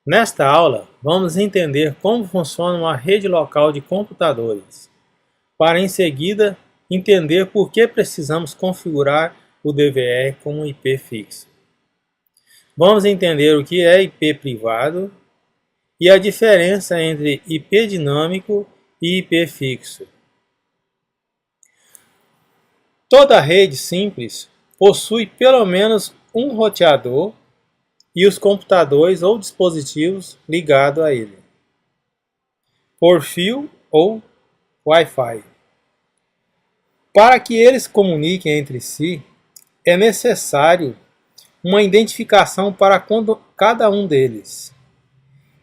Nesta aula, vamos entender como funciona uma rede local de computadores, para em seguida entender por que precisamos configurar o DVR com um IP fixo. Vamos entender o que é IP privado e a diferença entre IP dinâmico e IP fixo. Toda rede simples possui pelo menos um roteador e os computadores ou dispositivos ligados a ele, por fio ou Wi-Fi. Para que eles comuniquem entre si, é necessário uma identificação para cada um deles.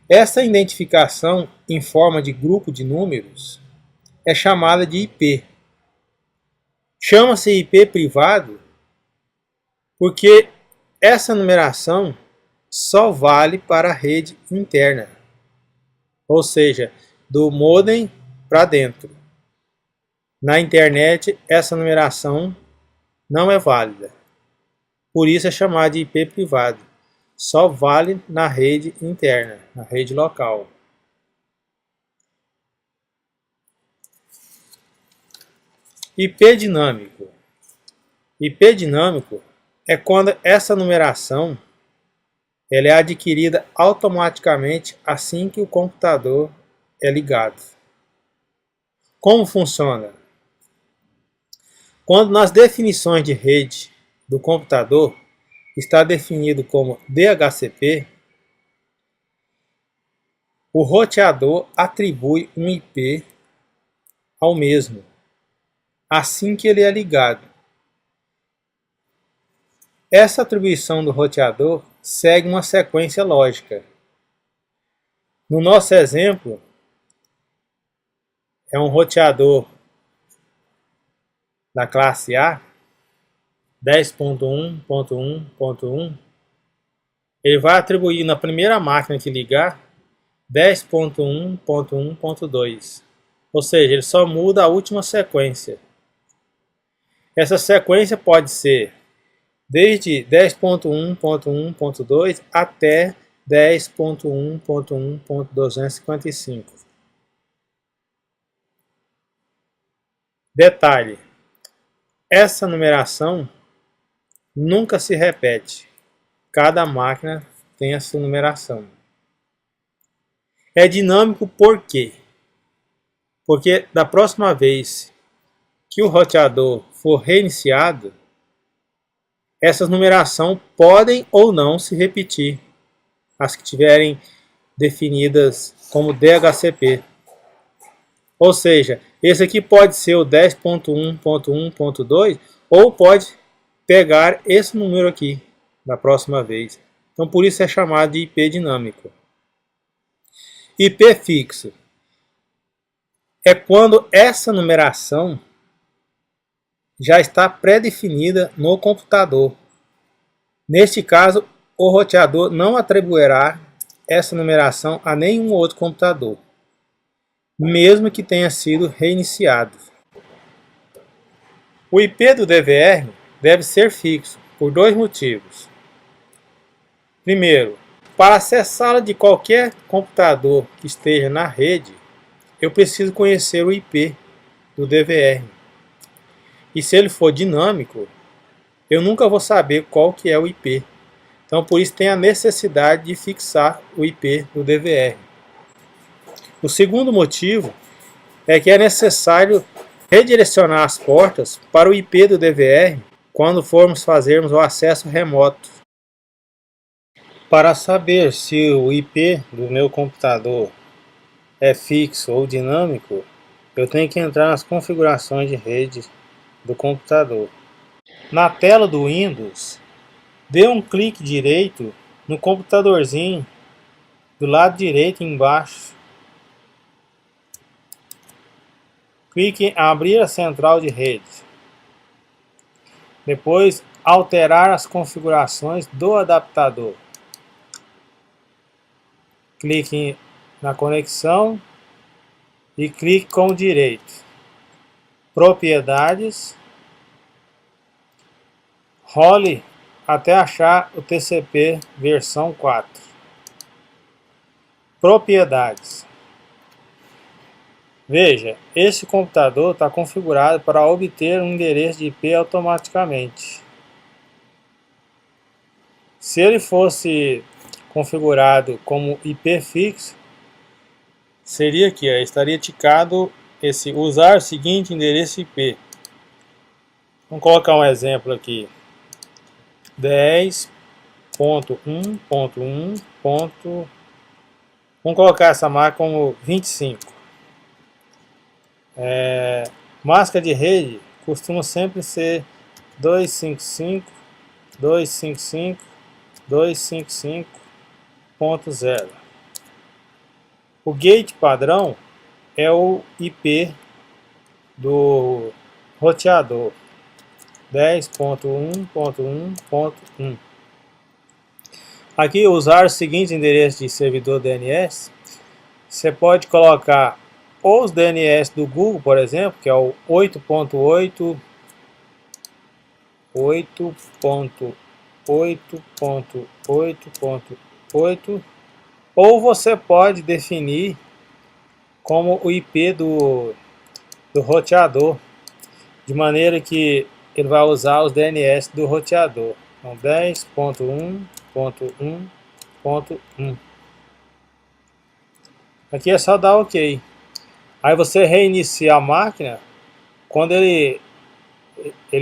Essa identificação em forma de grupo de números é chamada de IP. Chama-se IP privado porque essa numeração só vale para a rede interna, ou seja, do modem para dentro. Na internet, essa numeração não é válida. Por isso é chamado de IP privado. Só vale na rede interna, na rede local. IP dinâmico. IP dinâmico é quando essa numeração ela é adquirida automaticamente assim que o computador é ligado. Como funciona? Quando nas definições de rede do computador está definido como DHCP, o roteador atribui um IP ao mesmo, assim que ele é ligado. Essa atribuição do roteador segue uma sequência lógica. No nosso exemplo, é um roteador da classe A, 10.1.1.1, ele vai atribuir na primeira máquina que ligar 10.1.1.2, ou seja, ele só muda a última sequência. Essa sequência pode ser desde 10.1.1.2 até 10.1.1.255. Detalhe: essa numeração nunca se repete. Cada máquina tem a sua numeração. É dinâmico por quê? Porque da próxima vez que o roteador for reiniciado, essas numerações podem ou não se repetir, as que tiverem definidas como DHCP. Ou seja, esse aqui pode ser o 10.1.1.2 ou pode pegar esse número aqui da próxima vez. Então por isso é chamado de IP dinâmico. IP fixo é quando essa numeração já está pré-definida no computador. Neste caso, o roteador não atribuirá essa numeração a nenhum outro computador, mesmo que tenha sido reiniciado. O IP do DVR deve ser fixo por dois motivos. Primeiro, para acessá-la de qualquer computador que esteja na rede, eu preciso conhecer o IP do DVR. E se ele for dinâmico, eu nunca vou saber qual que é o IP. Então por isso tem a necessidade de fixar o IP do DVR. O segundo motivo é que é necessário redirecionar as portas para o IP do DVR quando formos fazermos o acesso remoto. Para saber se o IP do meu computador é fixo ou dinâmico, eu tenho que entrar nas configurações de rede do computador. Na tela do Windows, dê um clique direito no computadorzinho do lado direito embaixo. Clique em abrir a central de rede. Depois, alterar as configurações do adaptador. Clique na conexão e clique com o direito. Propriedades. Role até achar o TCP versão 4. Propriedades. Veja, esse computador está configurado para obter um endereço de IP automaticamente. Se ele fosse configurado como IP fixo, seria aqui, ó, estaria ticado esse usar o seguinte endereço IP. Vamos colocar um exemplo aqui. 10.1.1. Vamos colocar essa marca como 25. Máscara de rede costuma sempre ser 255, 255, 255.0. O gate padrão é o IP do roteador 10.1.1.1. Aqui usar o seguinte endereço de servidor DNS, você pode colocar ou os DNS do Google, por exemplo, que é o 8.8, 8.8.8.8, ou você pode definir como o IP do roteador, de maneira que ele vai usar os DNS do roteador. Então 10.1.1.1. Aqui é só dar OK. Aí você reinicia a máquina, quando ele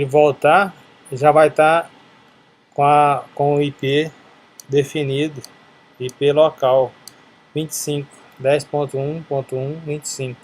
voltar, já vai estar com o IP definido, IP local 25, 10.1.1.25.